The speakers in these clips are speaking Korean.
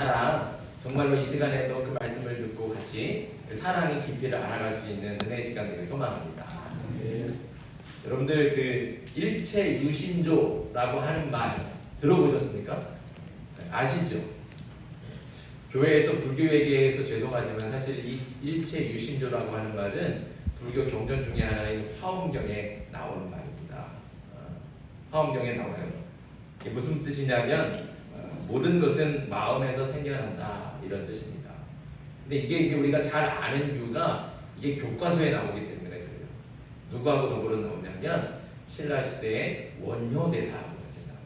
사랑, 정말로 이 시간에도 그 말씀을 듣고 같이 그 사랑의 깊이를 알아갈 수 있는 은혜의 시간 되길 소망합니다. 여러분들 그 일체 유신조라고 하는 말 들어보셨습니까? 아시죠? 교회에서 불교에게서 죄송하지만 사실 이 일체 유신조라고 하는 말은 불교 경전 중에 하나인 화엄경에 나오는 말입니다. 화엄경에 나와요. 이게 무슨 뜻이냐면 모든 것은 마음에서 생겨난다 이런 뜻입니다. 근데 이게 우리가 잘 아는 이유가 이게 교과서에 나오기 때문에 그래요. 누구하고 더불어 나오냐면 신라 시대의 원효대사하고 같이 나와요.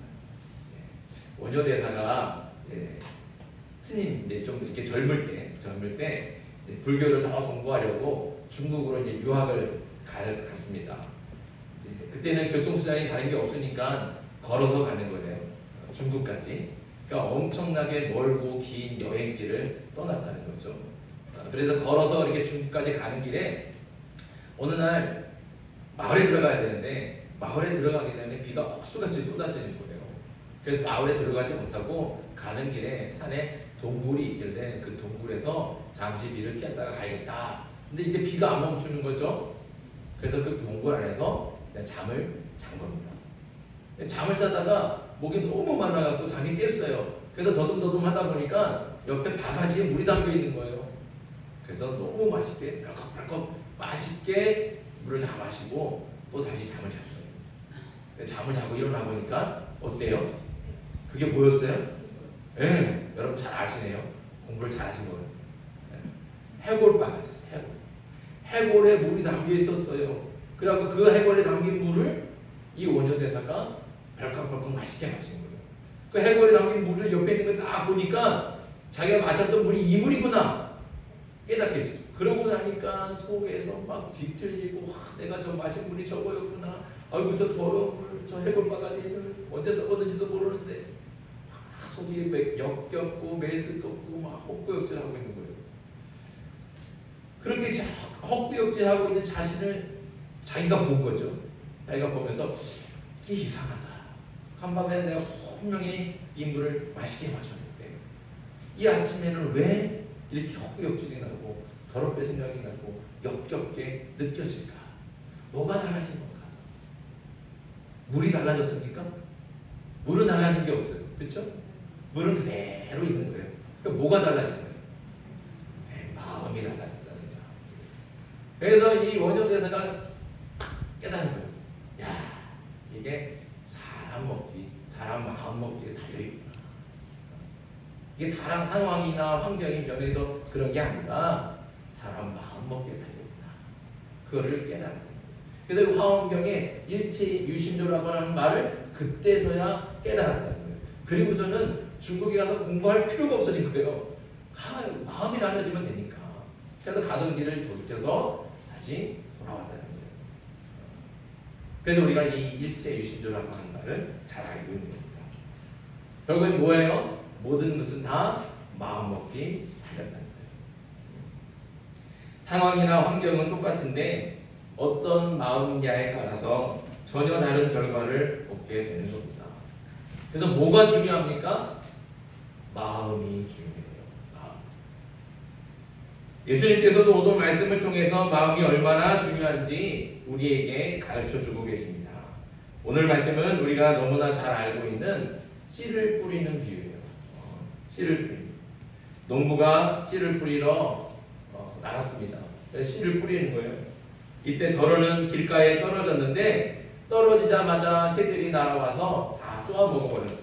원효대사가 스님 이제 좀 이렇게 젊을 때 불교를 더 공부하려고 중국으로 이제 유학을 갔습니다. 그때는 교통수단이 다른 게 없으니까 걸어서 가는 거예요. 중국까지. 그러니까 엄청나게 멀고 긴 여행길을 떠났다는 거죠. 그래서 걸어서 이렇게 중국까지 가는 길에 어느 날 마을에 들어가야 되는데 마을에 들어가기 전에 비가 억수같이 쏟아지는 거예요. 그래서 마을에 들어가지 못하고 가는 길에 산에 동굴이 있길래 그 동굴에서 잠시 비를 피했다가 가야겠다. 근데 이제 비가 안 멈추는 거죠. 그래서 그 동굴 안에서 잠을 잔 겁니다. 잠을 자다가 목이 너무 많아갖고 잠이 깼어요. 그래서 더듬더듬 하다 보니까 옆에 바가지에 물이 담겨 있는 거예요. 그래서 너무 맛있게 벌컥벌컥 맛있게 물을 다 마시고 또 다시 잠을 잤어요. 잠을 자고 일어나 보니까 어때요? 그게 뭐였어요? 여러분 잘 아시네요. 공부를 잘 하신 거예요. 해골바가지였어요. 해골에 물이 담겨 있었어요. 그래갖고 그 해골에 담긴 물을 이 원효대사가 벌컥벌컥 맛있게 마신 거예요. 그 해골에 담긴 물을 옆에 있는 걸 딱 보니까 자기가 마셨던 물이 이 물이구나 깨닫게 됐죠. 그러고 나니까 속에서 막 뒤틀리고 내가 저 마신 물이 저거였구나. 아이고 저 더러운 물, 저 해골바가지를 언제 썩었는지도 모르는데 속이 역겹고 메스껍고 막 헛구역질하고 있는 거예요. 그렇게 헛구역질하고 있는 자신을 자기가 본 거죠. 자기가 보면서 이게 이상하다. 한밤에 내가 분명히 이 물을 맛있게 마셨는데 이 아침에는 왜 이렇게 헛구역질이 나고 더럽게 생각이 나고 역겹게 느껴질까? 뭐가 달라진 건가? 물이 달라졌습니까? 물은 달라진 게 없어요. 그렇죠? 물은 그대로 있는 거예요. 그러니까 뭐가 달라진 거예요? 마음이 달라졌다는 거예요. 그래서 이 원효대사가 깨달은 거예요. 야, 이게 사람 먹기, 사람 마음 먹기에 달려있구나. 이게 다른 상황이나 환경이 면에서 그런 게 아니라 사람 마음 먹기에 달려있구나. 그거를 깨달은 거예요. 그래서 화엄경에 일체 유신조라고 하는 말을 그때서야 깨달았다는 거예요. 그리고서는 중국에 가서 공부할 필요가 없어진 거예요. 마음이 달라지면 되니까. 그래서 가던 길을 돌이켜서 다시 돌아왔다는 거예요. 그래서 우리가 이 일체 유신조라고 하는 말을 잘 알고 있는 겁니다. 결국엔 뭐예요? 모든 것은 다 마음먹기 달렸다는 거예요. 상황이나 환경은 똑같은데 어떤 마음냐에 따라서 전혀 다른 결과를 얻게 되는 겁니다. 그래서 뭐가 중요합니까? 마음이 중요해요. 마음. 예수님께서도 오늘 말씀을 통해서 마음이 얼마나 중요한지 우리에게 가르쳐주고 계십니다. 오늘 말씀은 우리가 너무나 잘 알고 있는 씨를 뿌리는 비유예요. 씨를 뿌리는. 농부가 씨를 뿌리러 나갔습니다. 씨를 뿌리는 거예요. 이때 덜어는 길가에 떨어졌는데 떨어지자마자 새들이 날아와서 다 쪼아 먹어버렸습니다.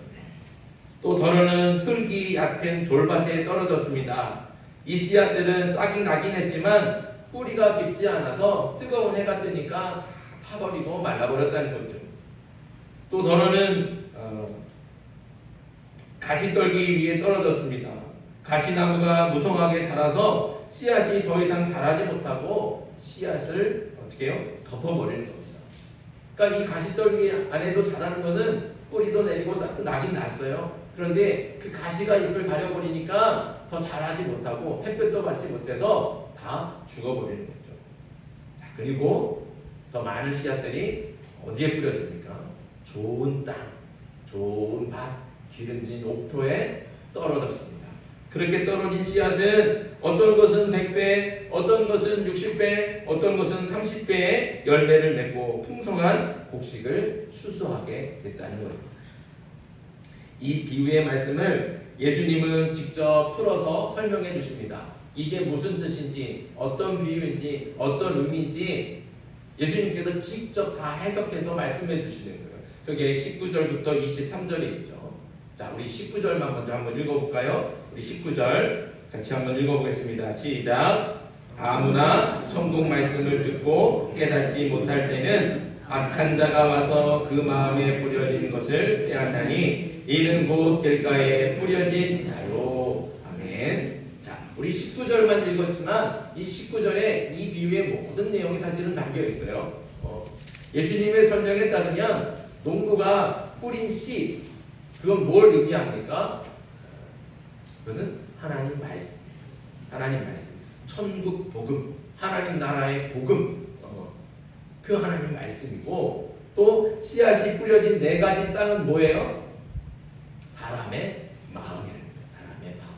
또 덜어는 흙이 얕은 돌밭에 떨어졌습니다. 이 씨앗들은 싹이 나긴 했지만 뿌리가 깊지 않아서 뜨거운 해가 뜨니까 다 타버리고 말라버렸다는 거죠. 또 덜어는 가시떨기 위에 떨어졌습니다. 가시나무가 무성하게 자라서 씨앗이 더 이상 자라지 못하고 씨앗을 어떻게 해요? 덮어버리는 겁니다. 그러니까 이 가시떨기 안에도 자라는 것은 뿌리도 내리고 싹도 나긴 났어요. 그런데 그 가시가 잎을 가려버리니까 더 자라지 못하고 햇볕도 받지 못해서 다 죽어버리는 거죠. 자, 그리고 더 많은 씨앗들이 어디에 뿌려집니까? 좋은 땅, 좋은 밭, 기름진 옥토에 떨어졌습니다. 그렇게 떨어진 씨앗은 어떤 것은 100배, 어떤 것은 60배, 어떤 것은 30배의 열매를 맺고 풍성한 곡식을 수수하게 됐다는 거예요. 이 비유의 말씀을 예수님은 직접 풀어서 설명해 주십니다. 이게 무슨 뜻인지, 어떤 비유인지, 어떤 의미인지 예수님께서 직접 다 해석해서 말씀해 주시는 거예요. 그게 19절부터 23절에 있죠. 자, 우리 19절만 먼저 한번 읽어볼까요? 우리 19절 같이 한번 읽어보겠습니다. 시작. 아무나 천국 말씀을 듣고 깨닫지 못할 때는 악한 자가 와서 그 마음에 뿌려진 것을 빼앗나니 이는 곧 길가에 뿌려진 자요. 아멘. 자, 우리 19절만 읽었지만 이 19절에 이 비유의 모든 내용이 사실은 담겨 있어요. 예수님의 설명에 따르면 농부가 뿌린 씨, 그건 뭘 의미합니까? 그거는 하나님 말씀, 하나님 말씀, 천국 복음, 하나님 나라의 복음, 그 하나님 말씀이고, 또 씨앗이 뿌려진 네 가지 땅은 뭐예요? 사람의 마음이라는 거예요. 사람의 마음.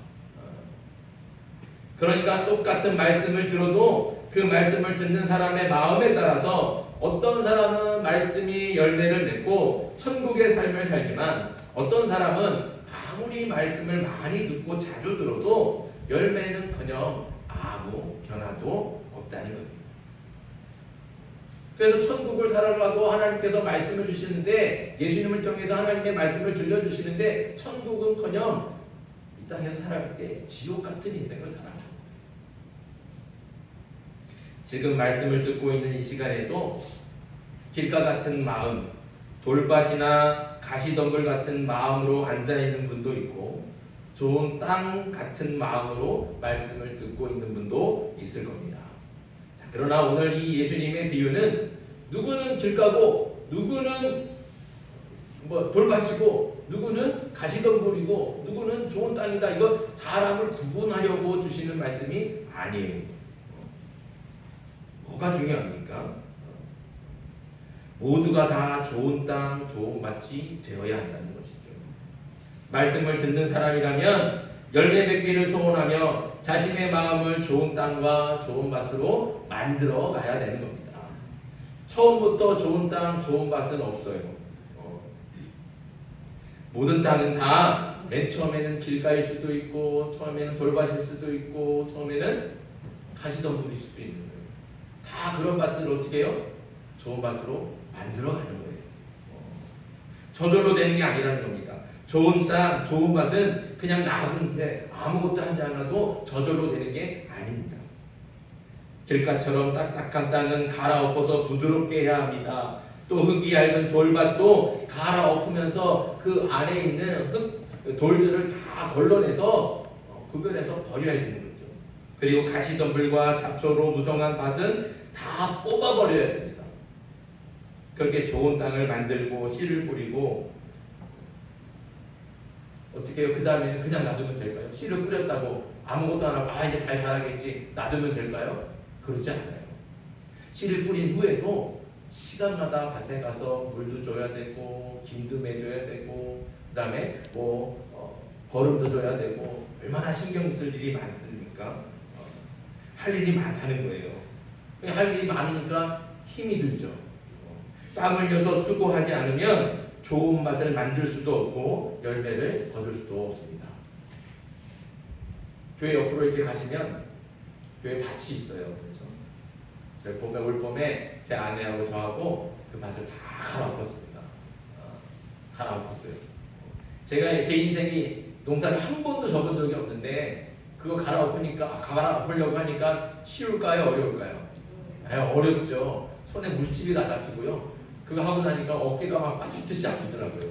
그러니까 똑같은 말씀을 들어도 그 말씀을 듣는 사람의 마음에 따라서 어떤 사람은 말씀이 열매를 맺고 천국의 삶을 살지만 어떤 사람은 아무리 말씀을 많이 듣고 자주 들어도 열매는커녕 아무 변화도 없다는 거예요. 그래서 천국을 살아가고 하나님께서 말씀을 주시는데, 예수님을 통해서 하나님의 말씀을 들려주시는데 천국은커녕 이 땅에서 살아갈 때 지옥 같은 인생을 살아가요. 지금 말씀을 듣고 있는 이 시간에도 길가 같은 마음, 돌밭이나 가시덤불 같은 마음으로 앉아있는 분도 있고 좋은 땅 같은 마음으로 말씀을 듣고 있는 분도 있을 겁니다. 자, 그러나 오늘 이 예수님의 비유는 누구는 길가고 누구는 돌밭이고 누구는 가시덤불이고 누구는 좋은 땅이다, 이거 사람을 구분하려고 주시는 말씀이 아니에요. 뭐가 중요합니까? 모두가 다 좋은 땅, 좋은 밭이 되어야 한다는 것이죠. 말씀을 듣는 사람이라면 열매 맺기를 소원하며 자신의 마음을 좋은 땅과 좋은 밭으로 만들어 가야 되는 겁니다. 처음부터 좋은 땅, 좋은 밭은 없어요. 모든 땅은 다 맨 처음에는 길가일 수도 있고, 처음에는 돌밭일 수도 있고, 처음에는 가시덤불일 수도 있는 거예요. 다 그런 밭들을 어떻게 해요? 좋은 밭으로 만들어가는 거예요. 저절로 되는 게 아니라는 겁니다. 좋은 땅, 좋은 밭은 그냥 놔두는데 아무것도 하지 않아도 저절로 되는 게 아닙니다. 길가처럼 딱딱한 땅은 갈아엎어서 부드럽게 해야 합니다. 또 흙이 얇은 돌밭도 갈아엎으면서 그 안에 있는 돌들을 다 걸러내서 구별해서 버려야 되는 거죠. 그리고 가시덤불과 잡초로 무성한 밭은 다 뽑아버려야 됩니다. 그렇게 좋은 땅을 만들고 씨를 뿌리고 어떻게 해요? 그 다음에는 그냥 놔두면 될까요? 씨를 뿌렸다고 아무것도 안 하고 이제 잘 자라겠지 놔두면 될까요? 그렇지 않아요. 씨를 뿌린 후에도 시간마다 밭에 가서 물도 줘야 되고 김도 매줘야 되고 그 다음에 거름도 줘야 되고 얼마나 신경 쓸 일이 많습니까? 할 일이 많다는 거예요. 할 일이 많으니까 힘이 들죠. 땀 흘려서 수고하지 않으면 좋은 맛을 만들 수도 없고 열매를 거둘 수도 없습니다. 교회 옆으로 이렇게 가시면 교회 밭이 있어요. 그렇죠? 저희 올 봄에 제 아내하고 저하고 그 밭을 다 갈아엎었습니다. 갈아엎었어요. 제가 제 인생이 농사를 한 번도 접은 적이 없는데 그거 갈아엎으려고 하니까 쉬울까요? 어려울까요? 어렵죠. 손에 물집이 다 잡히고요. 그거 하고 나니까 어깨가 막 빠지듯이 아프더라고요.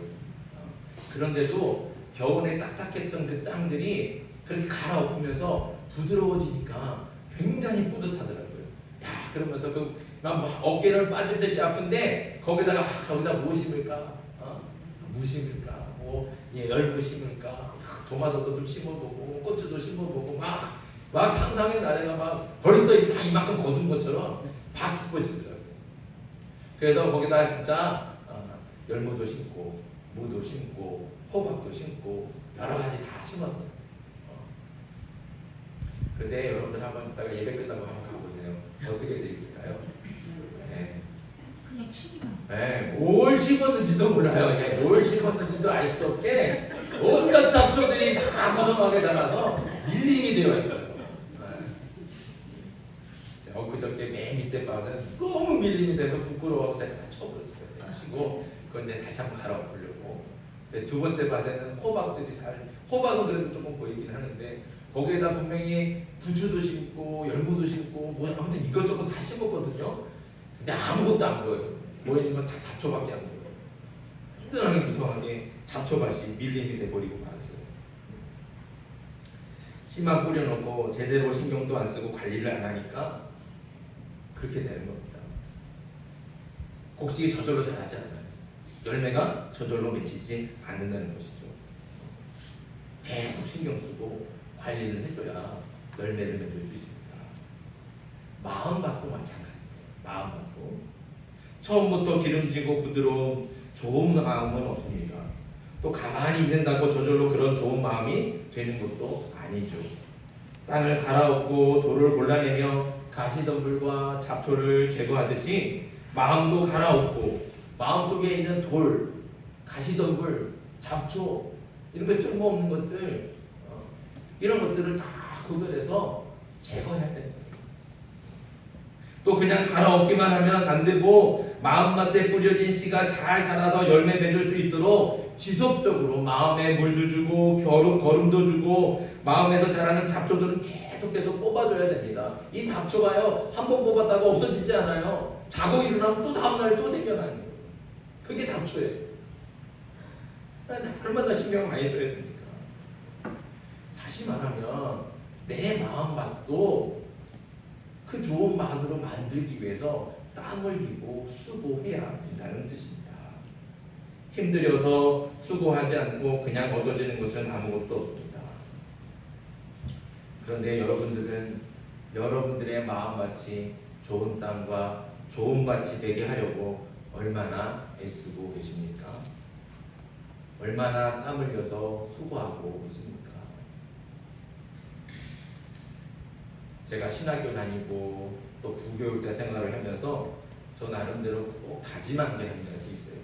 그런데도 겨울에 딱딱했던 그 땅들이 그렇게 갈아엎으면서 부드러워지니까 굉장히 뿌듯하더라고요. 야, 그러면서 막 어깨는 빠지듯이 아픈데 거기다가 뭐 심을까? 무 심을까? 열무 심을까? 토마토도 좀 심어보고 고추도 심어보고 막 상상의 나래가 막 벌써 다 이만큼 거둔 것처럼 막 기뻐지더라고요. 그래서 거기다가 진짜 열무도 심고 무도 심고 호박도 심고 여러 가지 다 심었어요. 그런데 여러분들 한번 이따가 예배 끝나고 한번 가보세요. 어떻게 돼 있을까요? 네. 그냥 치기만. 네, 뭘 심었는지도 몰라요. 네, 뭘 심었는지도 알 수 없게 온갖 잡초들이 다 무성하게 자라서 밀림이 되어 있어요. 네. 엊그저께 맨 밑에 밭은 너무 밀림이 돼서 부끄러워서 제가 다 쳐버렸어요. 치고 그런데 다시 한번 갈아엎으려고. 두 번째 밭에는 호박들이 호박은 그래도 조금 보이긴 하는데 거기에다 분명히 부추도 심고 열무도 심고 뭐 아무튼 이것저것 다 심었거든요. 근데 아무것도 안 보여요. 보이는 건 다 잡초밖에 안 보여요. 흔들하게 무성하게 잡초밭이 밀림이 돼버리고 말았어요. 씨만 뿌려놓고 제대로 신경도 안 쓰고 관리를 안 하니까 그렇게 되는 겁니다. 곡식이 저절로 자라지 않아요. 열매가 저절로 맺히지 않는다는 것이죠. 계속 신경 쓰고 관리를 해줘야 열매를 맺을 수 있습니다. 마음밭도 마찬가지예요. 마음밭도 처음부터 기름지고 부드러운 좋은 마음은 없습니다. 또 가만히 있는다고 저절로 그런 좋은 마음이 되는 것도 아니죠. 땅을 갈아엎고 돌을 골라내며 가시덤불과 잡초를 제거하듯이 마음도 갈아엎고 마음속에 있는 돌, 가시덤불, 잡초 이런 거 쓸모없는 것들 이런 것들을 다 구별해서 제거해야 되는 거예요. 또 그냥 갈아엎기만 하면 안 되고 마음밭에 뿌려진 씨가 잘 자라서 열매 맺을 수 있도록 지속적으로 마음에 물도 주고 거름도 주고 마음에서 자라는 잡초들은 계속 뽑아줘야 됩니다. 이 잡초가요 한 번 뽑았다가 없어지지 않아요. 자고 일어나면 또 다음날 또 생겨나는 거예요. 그게 잡초예요. 얼마나 신경 많이 써야 됩니까? 다시 말하면 내 마음밭도 그 좋은 맛으로 만들기 위해서 땀을 흘리고 수고해야 한다는 뜻입니다. 힘들여서 수고하지 않고 그냥 얻어지는 것은 아무것도 없습니다. 그런데 여러분들은 여러분들의 마음밭이 좋은 땅과 좋은 밭이 되게 하려고 얼마나 애쓰고 계십니까? 얼마나 땀 흘려서 수고하고 있습니까? 제가 신학교 다니고 또 부교육자 생활을 하면서 저 나름대로 꼭 다짐한 게 한 가지 있어요.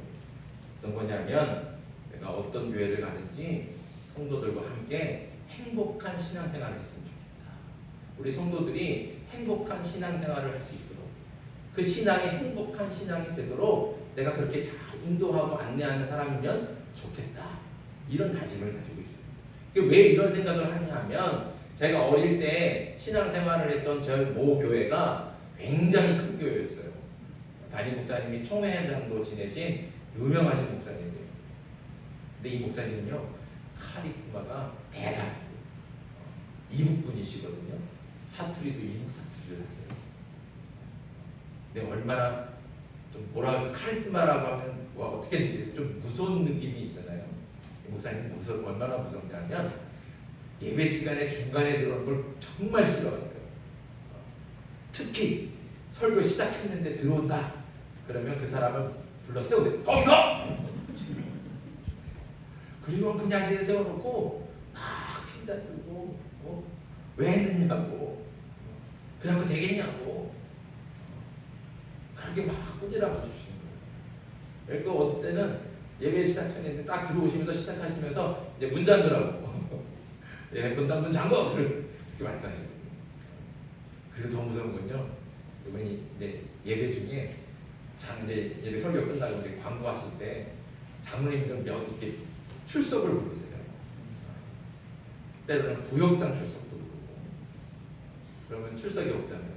어떤 거냐면 내가 어떤 교회를 가든지 성도들과 함께 행복한 신앙생활을 했으면 좋겠다. 우리 성도들이 행복한 신앙생활을 할 수 있도록 그 신앙이 행복한 신앙이 되도록 내가 그렇게 잘 인도하고 안내하는 사람이면 좋겠다. 이런 다짐을 가지고 있어요. 왜 이런 생각을 하냐면 제가 어릴 때 신앙생활을 했던 저희 모 교회가 굉장히 큰 교회였어요. 담임 목사님이 총회장도 지내신 유명하신 목사님이에요. 근데 이 목사님은요 카리스마가 대단해요. 이북분이시거든요. 사투리도 이북 사투리를 하세요. 근데 얼마나 좀 뭐라 카리스마라고 하면 어떻게 좀 무서운 느낌이 있잖아요. 이 목사님 얼마나 무섭냐면 예배 시간에 중간에 들어오는 걸 정말 싫어하세요. 특히 설교 시작했는데 들어온다. 그러면 그 사람을 불러 세우세요. 거기서! 그리고 그냥 자리에 세워놓고 막 핀잔 들고 왜 했느냐고 그냥 되겠냐고 그렇게 막 꾸지람을 주시는 거예요. 그러니까 어떨 때는 예배 시작했는데 딱 들어오시면서 시작하시면서 이제 문 잠그라고 예, 문 잠궈! 그렇게 말씀하시거든요. 그리고 더 무서운 건요, 이분이 이제 예배 중에 이제 예배 설교 끝나고 이제 광고하실 때 장로님들 이렇게 출석을 부르세요. 때로는 부역장 출석도 부르고, 그러면 출석이 없잖아요.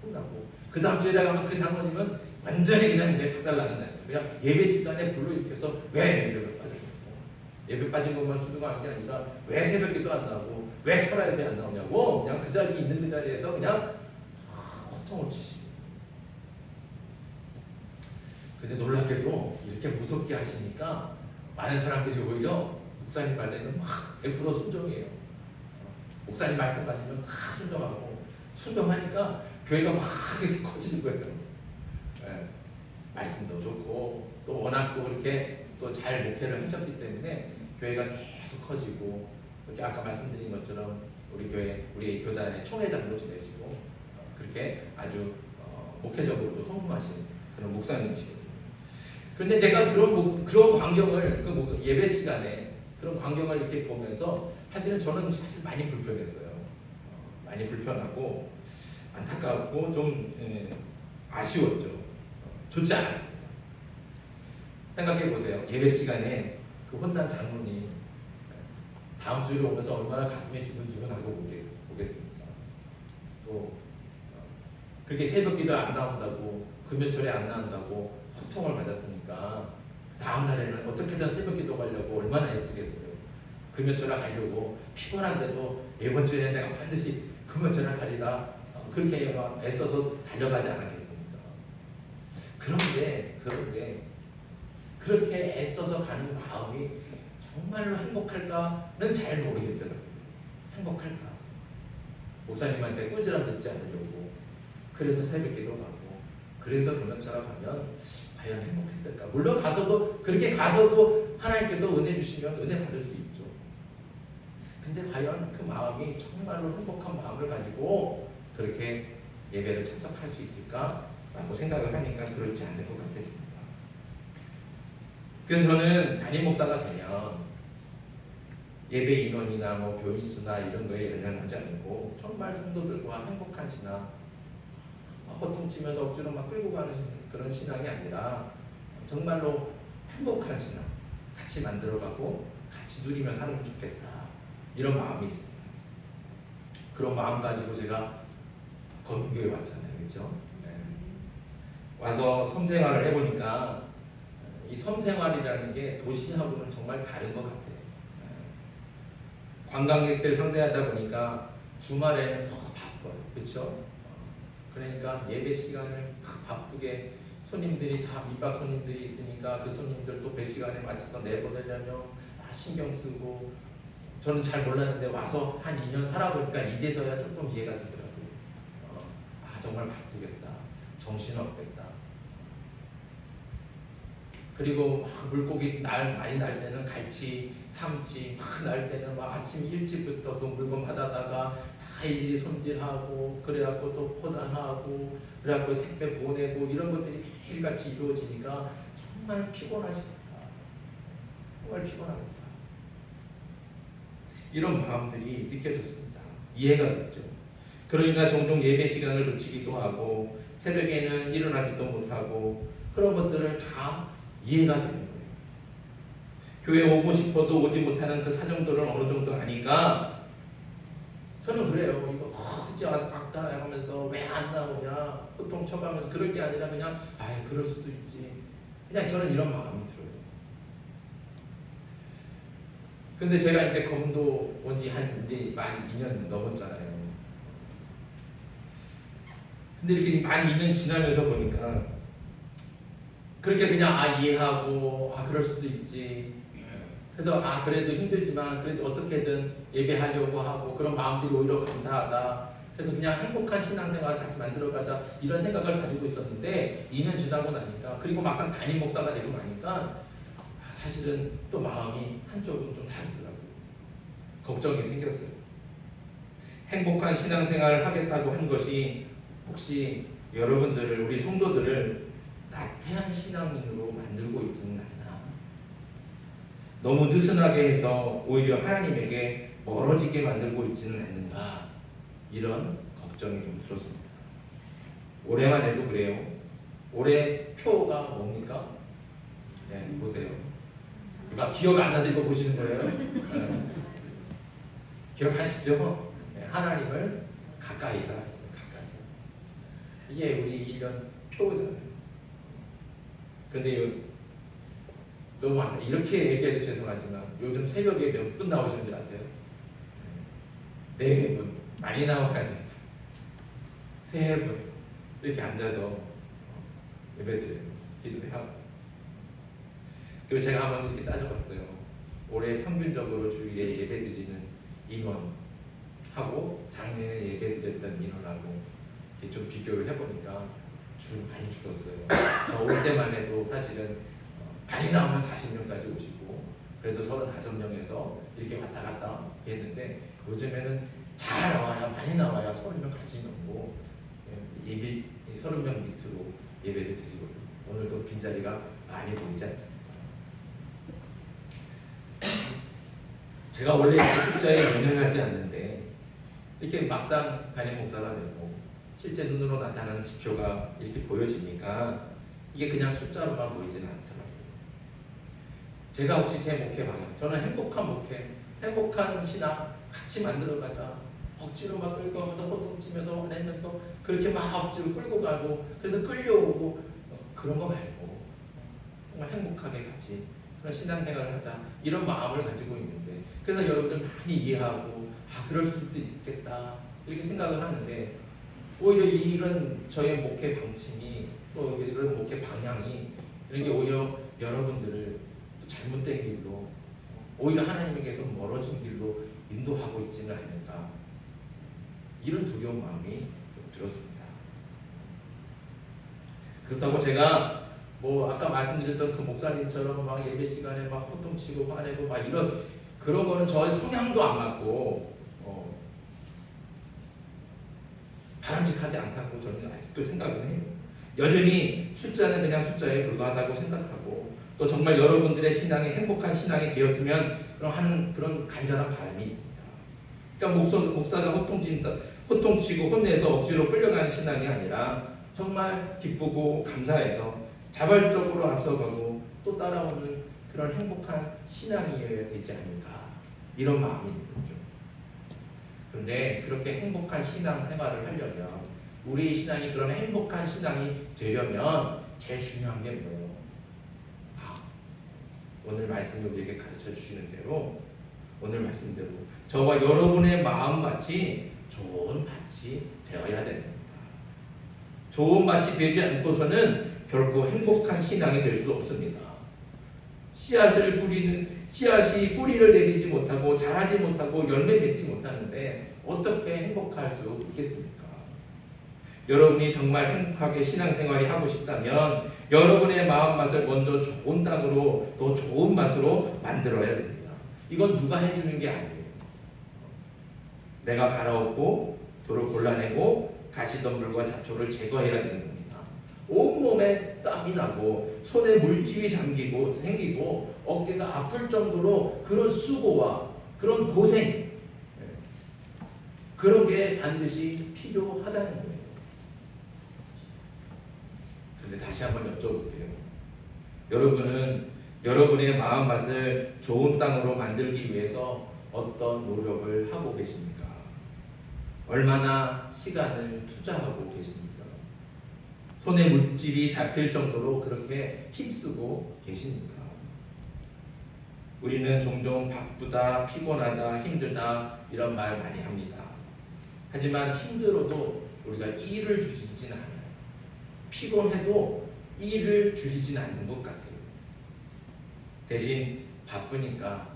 혼나고, 그 다음 주에 가면 그 장로님은 완전히 그냥 박살나는 거예요. 그냥 예배 시간에 불러일으켜서 왜 예배를 빠져요? 예배 빠진 것만 주는 게 아니라 왜 새벽기도 안 나오고 왜 철야예배 안 나오냐고 그냥 그 자리에 있는 그 자리에서 그냥 호통을 치시고. 근데 놀랍게도 이렇게 무섭게 하시니까 많은 사람들이 오히려 목사님 말에는 막 100% 순종이에요. 목사님 말씀하시면 다 순종하고 순종하니까 교회가 막 이렇게 커지는 거예요. 네. 말씀도 좋고 또 워낙 또 그렇게 또 잘 목회를 하셨기 때문에 교회가 계속 커지고 이렇게 아까 말씀드린 것처럼 우리 교회 우리 교단의 총회장도 지내시고 그렇게 아주 목회적으로도 성공하신 그런 목사님이시거든요. 그런데 제가 그런 광경을 예배 시간에 그런 광경을 이렇게 보면서 사실은 저는 사실 많이 불편했어요. 많이 불편하고 안타깝고 좀 아쉬웠죠. 좋지 않았습니다. 생각해 보세요. 예배 시간에 그 혼난 장로님 다음 주일에 오면서 얼마나 가슴이 두근두근하고 보겠습니까? 또 그렇게 새벽기도 안 나온다고 금요철에 안 나온다고 호통을 받았으니까 다음 날에는 어떻게든 새벽기도 가려고 얼마나 애쓰겠어요. 금요철에 가려고 피곤한데도 이번 주에 내가 반드시 금요철에 가리라 그렇게 애써서 달려가지 않았겠습니까? 그런데 그렇게 애써서 가는 마음이 정말로 행복할까는 잘 모르겠더라고요. 행복할까? 목사님한테 꾸지람 듣지 않으려고 그래서 새벽기도 가고 그래서 금요철에 가면 과연 행복했을까? 물론 그렇게 가서도 하나님께서 은혜 주시면 은혜 받을 수 있죠. 근데 과연 그 마음이 정말로 행복한 마음을 가지고 그렇게 예배를 참석할 수 있을까라고 생각을 하니까 그렇지 않을 것 같았습니다. 그래서 저는 담임 목사가 되면 예배 인원이나 교인 수나 이런 거에 연연하지 않고 정말 성도들과 행복한 신앙, 호통치면서 억지로 끌고 가는 그런 신앙이 아니라 정말로 행복한 신앙, 같이 만들어가고 같이 누리며 살면 좋겠다 이런 마음이 있습니다. 그런 마음 가지고 제가 건교에 왔잖아요, 그렇죠? 네. 와서 섬생활을 해보니까 이 섬생활이라는 게 도시하고는 정말 다른 것 같아요. 관광객들 상대하다 보니까 주말에는 더 바빠요, 그렇죠? 그러니까 예배 시간을 바쁘게 손님들이 다 밑밥 손님들이 있으니까 그 손님들 또 배 시간에 맞춰서 내보내려면 신경 쓰고 저는 잘 몰랐는데 와서 한 2년 살아보니까 이제서야 조금 이해가 되더라고요. 정말 바쁘겠다, 정신없겠다. 그리고 물고기 많이 날 때는 갈치, 삼치 날 때는 아침 일찍부터 그 물건 받아다가 다 일일이 손질하고 그래갖고 또 포장하고 그래갖고 택배 보내고 이런 것들이 매일같이 이루어지니까 정말 피곤하시다. 정말 피곤합니다. 이런 마음들이 느껴졌습니다. 이해가 됐죠. 그러니까 종종 예배 시간을 놓치기도 하고 새벽에는 일어나지도 못하고 그런 것들을 다 이해가 되는 거예요. 교회 오고 싶어도 오지 못하는 그 사정들은 어느 정도 아니까 저는 그래요. 이거 그치 닥다 하면서 왜 안 나오냐 호통 쳐가면서 그럴 게 아니라 그냥 그럴 수도 있지. 그냥 저는 이런 마음이 들어요. 근데 제가 이제 검도 온 지 이제 만 2년 넘었잖아요. 근데 이렇게 만 2년 지나면서 보니까 그렇게 그냥 이해하고 그럴 수도 있지. 그래서 그래도 힘들지만 그래도 어떻게든 예배하려고 하고 그런 마음들이 오히려 감사하다. 그래서 그냥 행복한 신앙생활을 같이 만들어가자 이런 생각을 가지고 있었는데 2년 지나고 나니까 그리고 막상 담임 목사가 되고 나니까 사실은 또 마음이 한쪽은 좀 다르더라고요. 걱정이 생겼어요. 행복한 신앙생활을 하겠다고 한 것이 혹시 여러분들을 우리 성도들을 나태한 신앙인으로 만들고 있지는 않나. 너무 느슨하게 해서 오히려 하나님에게 멀어지게 만들고 있지는 않는가. 이런 걱정이 좀 들었습니다. 올해만 해도 그래요. 올해 표가 뭡니까? 네, 보세요. 그러니까 기억 안 나서 이거 보시는 거예요. 네. 기억하시죠? 네, 하나님을 가까이 가라. 이게 우리 1년 표잖아요. 근데 너무 많다. 이렇게 얘기해서 죄송하지만 요즘 새벽에 몇 분 나오시는 줄 아세요? 4분. 많이 나와야 돼. 3분. 이렇게 앉아서 예배드려요. 기도하고. 그리고 제가 한번 이렇게 따져봤어요. 올해 평균적으로 주일에 예배드리는 인원하고 작년에 예배드렸던 인원하고 좀 비교를 해보니까 많이 줄었어요. 저 올 때만 해도 사실은 많이 나오면 40명까지 오시고 그래도 35명에서 이렇게 왔다 갔다 했는데 요즘에는 잘 나와야 많이 나와야 30명 같이 넘고 예비 30명 밑으로 예배를 드리거든요. 오늘도 빈자리가 많이 보이지 않습니까? 제가 원래 숫자에 연연하지 않는데 이렇게 막상 담임 목사가 되고 실제 눈으로 나타나는 지표가 이렇게 보여지니까 이게 그냥 숫자로만 보이지는 않더라고요. 제가 혹시 제 목회 방향, 저는 행복한 목회, 행복한 신앙 같이 만들어가자. 억지로 막 끌고 가면서 호통치면서 내면서 그렇게 막 억지로 끌고 가고 그래서 끌려오고 그런 거 말고 정말 행복하게 같이 그런 신앙생활을 하자 이런 마음을 가지고 있는데 그래서 여러분들 많이 이해하고 그럴 수도 있겠다 이렇게 생각을 하는데 오히려 이런 저의 목회 방침이 또 이런 목회 방향이 이런 게 오히려 여러분들을 잘못된 길로 오히려 하나님에게서 멀어진 길로 인도하고 있지는 않을까 이런 두려운 마음이 좀 들었습니다. 그렇다고 제가 뭐 아까 말씀드렸던 그 목사님처럼 막 예배 시간에 막 호통치고 화내고 막 이런 그런 거는 저의 성향도 안 맞고 바람직하지 않다고 저는 아직도 생각을 해요. 여전히 숫자는 그냥 숫자에 불과하다고 생각하고 또 정말 여러분들의 신앙이 행복한 신앙이 되었으면 하는 그런 간절한 바람이 있습니다. 그러니까 목사가 호통치고 혼내서 억지로 끌려가는 신앙이 아니라 정말 기쁘고 감사해서 자발적으로 앞서가고 또 따라오는 그런 행복한 신앙이어야 되지 않을까 이런 마음이 들죠. 그런데 그렇게 행복한 신앙 생활을 하려면 우리의 신앙이 그런 행복한 신앙이 되려면 제일 중요한 게 뭐예요? 오늘 말씀이 우리에게 가르쳐 주시는 대로 오늘 말씀대로 저와 여러분의 마음밭이 좋은 밭이 되어야 됩니다. 좋은 밭이 되지 않고서는 결코 행복한 신앙이 될 수 없습니다. 씨앗이 뿌리를 내리지 못하고 자라지 못하고 열매 맺지 못하는데 어떻게 행복할 수 있겠습니까? 여러분이 정말 행복하게 신앙생활이 하고 싶다면 여러분의 마음맛을 먼저 좋은 땅으로 또 좋은 맛으로 만들어야 됩니다. 이건 누가 해주는 게 아니에요. 내가 갈아엎고 돌을 골라내고 가시덤불과 잡초를 제거해야 되는 겁니다. 온몸에 땀이 나고 손에 물집이 생기고 어깨가 아플 정도로 그런 수고와 그런 고생 그런 게 반드시 필요하다는 거예요. 그런데 다시 한번 여쭤볼게요. 여러분은 여러분의 마음맛을 좋은 땅으로 만들기 위해서 어떤 노력을 하고 계십니까? 얼마나 시간을 투자하고 계십니까? 손에 물집이 잡힐 정도로 그렇게 힘쓰고 계십니까? 우리는 종종 바쁘다, 피곤하다, 힘들다 이런 말 많이 합니다. 하지만 힘들어도 우리가 일을 줄이진 않아요. 피곤해도 일을 줄이진 않는 것 같아요. 대신 바쁘니까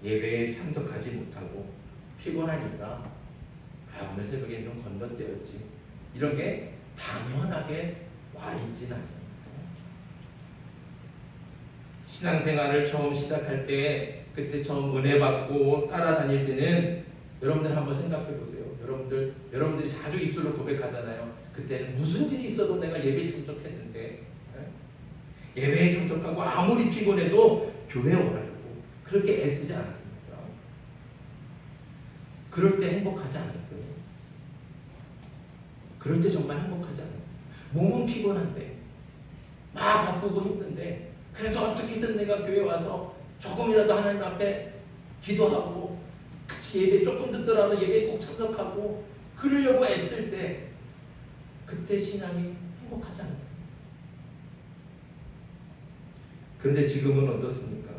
예배에 참석하지 못하고 피곤하니까 오늘 새벽에 좀 건너뛰었지 이런 게 당연하게 와 있지는 않습니다. 신앙생활을 처음 시작할 때 그때 처음 은혜 받고 따라다닐 때는 여러분들 한번 생각해 보세요. 여러분들이 자주 입술로 고백하잖아요. 그때는 무슨 일이 있어도 내가 예배에 참석했는데 예배에 참석하고 아무리 피곤해도 교회에 오라고 그렇게 애쓰지 않았습니까? 그럴 때 행복하지 않았어요. 그럴 때 정말 행복하지 않았어요. 몸은 피곤한데 막 바쁘고 힘든데 그래도 어떻게든 내가 교회에 와서 조금이라도 하나님 앞에 기도하고 같이 예배 조금 듣더라도 예배에 꼭 참석하고 그러려고 애쓸 때 그때 신앙이 행복하지 않았어요. 그런데 지금은 어떻습니까?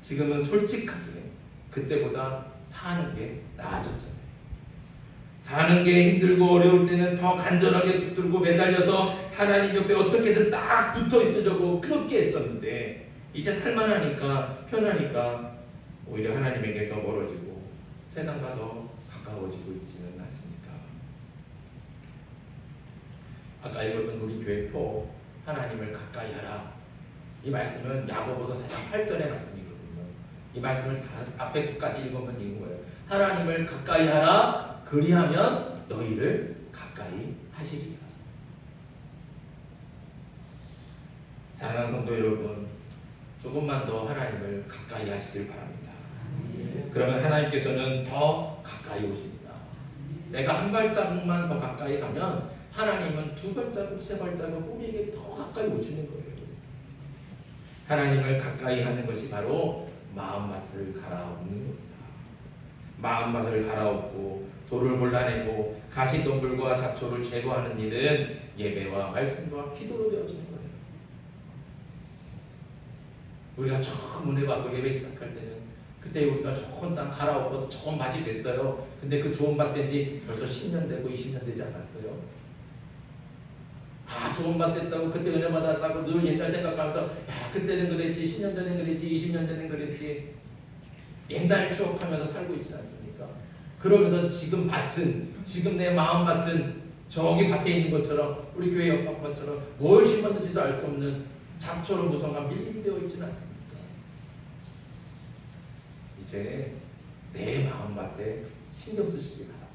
지금은 솔직하게 그때보다 사는 게 나아졌잖아요. 사는 게 힘들고 어려울 때는 더 간절하게 붙들고 매달려서 하나님 옆에 어떻게든 딱 붙어 있으려고 그렇게 했었는데 이제 살만하니까 편하니까 오히려 하나님에게서 멀어지고 세상과 더 가까워지고 있지는 않습니까? 아까 읽었던 우리 교회 표 하나님을 가까이 하라 이 말씀은 야고보서 4장 8절의 말씀이거든요. 이 말씀을 다 앞에 끝까지 읽으면 이런 거예요. 하나님을 가까이 하라. 그리하면 너희를 가까이 하시리라. 사랑하는 성도 여러분, 조금만 더 하나님을 가까이 하시길 바랍니다. 그러면 하나님께서는 더 가까이 오십니다. 내가 한 발자국만 더 가까이 가면 하나님은 두 발자국, 세 발자국 우리에게 더 가까이 오시는 거예요. 하나님을 가까이 하는 것이 바로 마음맛을 갈아엎는 겁니다. 마음맛을 갈아엎고 돌을 골라내고 가시덤불과 잡초를 제거하는 일은 예배와 말씀과 기도로 되어지는 거예요. 우리가 처음 은혜 받고 예배 시작할 때는 그때 우리가 좋은 땅 갈아엎어서 좋은 밭이 됐어요. 근데 그 좋은 밭 된 지 벌써 10년 되고 20년 되지 않았어요? 아, 좋은 밭 됐다고 그때 은혜 받았다고 늘 옛날 생각하면서 야, 그때는 그랬지, 10년 전엔 그랬지, 20년 전엔 그랬지, 옛날 추억하면서 살고 있지 않습니까? 그러면서 지금 밭은, 지금 내 마음 밭은 저기 밭에 있는 것처럼, 우리 교회 옆밭처럼 뭘 심었는지도 알 수 없는 잡초로 무성한 밀림이 되어 있지는 않습니까? 이제 내 마음밭에 신경 쓰시기 바랍니다.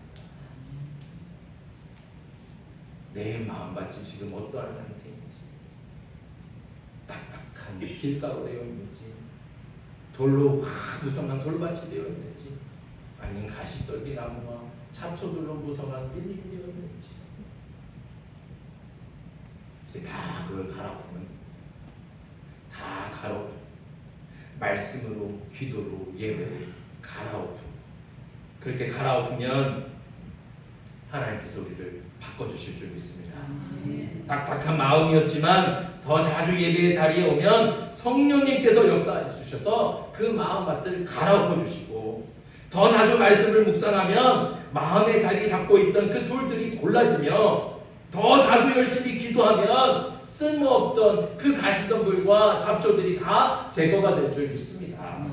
내 마음밭이 지금 어떠한 상태인지, 딱딱한 길가로 되어 있는지, 돌로 무성한 돌밭이 되어 있는지, 아니면 가시떨기 나무와 잡초들로 무성한 밀림이 되어 있는지, 이제 다 그걸 갈아엎으면, 다 갈아엎으면 말씀으로, 기도로, 예배로 갈아엎으면, 그렇게 갈아엎으면 하나님께서 우리를 바꿔주실 줄 믿습니다. 딱딱한 마음이었지만 더 자주 예배의 자리에 오면 성령님께서 역사해 주셔서 그 마음밭을 갈아엎어 주시고, 더 자주 말씀을 묵상하면 마음의 자리 잡고 있던 그 돌들이 골라지며, 더 자주 열심히 기도하면 쓸모없던 그 가시덤불과 잡초들이 다 제거가 될 줄 믿습니다.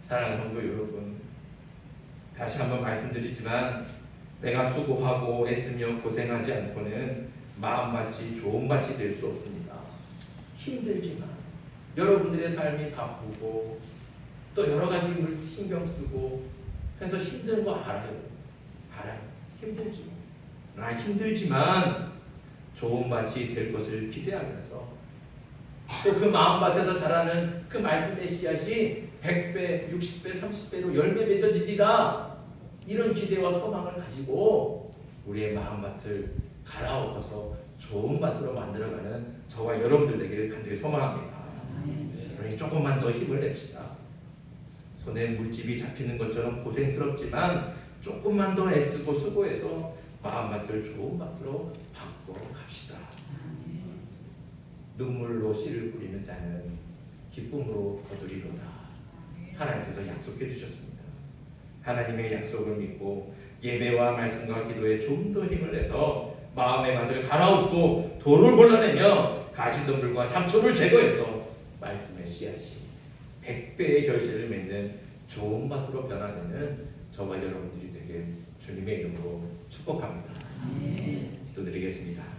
사랑하는 성도 여러분, 다시 한번 말씀드리지만 내가 수고하고 애쓰며 고생하지 않고는 마음밭이 좋은 밭이 될 수 없습니다. 힘들지만 여러분들의 삶이 바쁘고 또 여러 가지 물 신경 쓰고 그래서 힘든 거 알아요. 힘들지만 좋은 밭이 될 것을 기대하면서 또 그 마음밭에서 자라는 그 말씀의 씨앗이 100배, 60배, 30배로 열매 맺어지리라, 이런 기대와 소망을 가지고 우리의 마음밭을 갈아엎어서 좋은 밭으로 만들어가는 저와 여러분들 되기를 간절히 소망합니다. 우리 조금만 더 힘을 냅시다. 손에 물집이 잡히는 것처럼 고생스럽지만 조금만 더 애쓰고 수고해서 마음밭을 좋은 밭으로 바꿔 갑시다. 눈물로 씨를 뿌리는 자는 기쁨으로 거두리로다. 하나님께서 약속해 주셨습니다. 하나님의 약속을 믿고 예배와 말씀과 기도에 좀 더 힘을 내서 마음의 밭을 갈아엎고 돌을 골라내며 가시덤불과 잡초를 제거해서 말씀의 씨앗이 100배의 결실을 맺는 좋은 밭으로 변화되는 저와 여러분들이 되게 주님의 이름으로 축복합니다. 기도드리겠습니다.